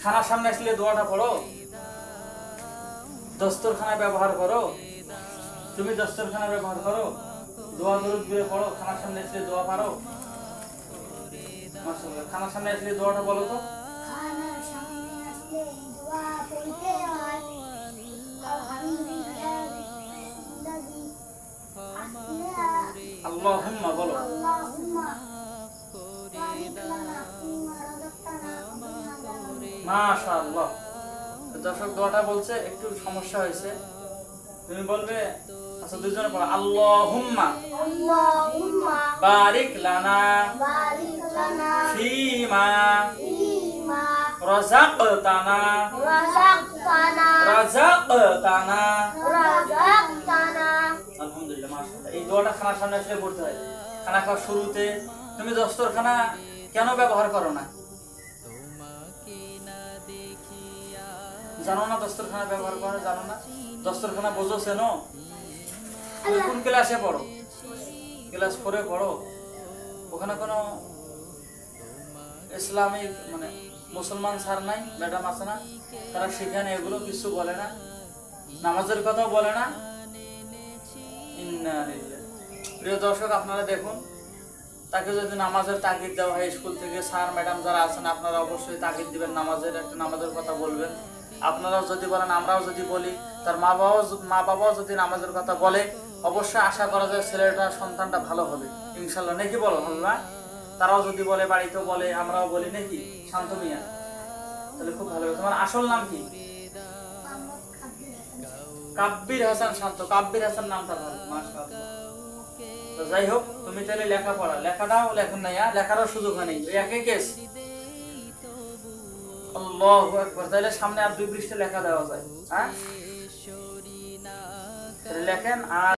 খানার সামনে আসলে দোয়াটা পড়ো, দস্তরখানা ব্যবহার করো, তুমি দস্তরখানা ব্যবহার করো, দোয়া দরুদ দিয়ে পড়ো, খানার সামনে আসলে দোয়া পারো। মাশাআল্লাহ, খানার সামনে আসলে দোয়াটা বলো তো। খানার সামনে আসলে দোয়া পড়তে হয়, আলহামদুলিল্লাহি আল্লাহুম্মা বলো। আল্লাহুম্মা বারিক লানা ফিমা রাযাকতানা ওয়া কিনা আযাবান। মাশাআল্লাহ। দর্শক দোয়াটা বলছে একটু সমস্যা হয়েছে, তুমি বলবে। আচ্ছা, দুইজনে পড়ো। আল্লাহুম্মা আল্লাহুম্মা বারিক লানা বারিক লানা ফিমা ফিমা রাযাকতানা রাযাকতানা রাযাকতানা। রাযাকতানা। আলহামদুলিল্লাহ, মাশাআল্লাহ। এই দোয়াটা খানার সামনে আসলে পড়তে হয়। খানা খাওয়ার শুরুতে তুমি দস্তরখানা কেন ব্যবহার করো না? জানো না দস্তরখানা ব্যবহার করে? জানো না দস্তরখানা বোঝো? চেনো? তুমি কোন ক্লাসে পড়ো? ক্লাস 4-এ পড়ো। ওখানে কোনো ইসলামিক মানে মুসলমান স্যার নাই, ম্যাডাম আছে না? তারা সেখানে এগুলো কিছু বলে না, নামাজের কথাও বলে না। ইন্না লিল্লাহি। প্রিয় দর্শক, আপনারা দেখুন, তাকে যদি নামাজের তাগিদ দেওয়া হয় স্কুল থেকে, স্যার ম্যাডাম যারা আছেন আপনারা অবশ্যই তাগিদ দিবেন, নামাজের একটা নামাজের কথা বলবেন। আপনারাও যদি বলেন, আমরাও যদি বলি, তার মা বাবাও যদি নামাজের কথা বলে, অবশ্যই আশা করা যায় ছেলেটা সন্তানটা ভালো হবে ইনশাল্লাহ। নাকি বলো না? তারাও যদি বলে, বাড়িতেও বলে, আমরাও বলি, নাকি শান্ত মিয়া? তাহলে খুব ভালো হবে। তোমার আসল নাম কি? কাব্বির হাসান শান্ত। কাব্বির হাসান নামটা ভালো, মাশাআল্লাহ। তো যাই হোক, তুমি তাহলে লেখাটাও লেখেন নাই, লেখারও সুযোগ হয়নি, একই কেস। আল্লাহু আকবার। তাহলে সামনে আর 2 পৃষ্ঠা লেখা দেওয়া যায়। হ্যাঁ, লেখেন। আর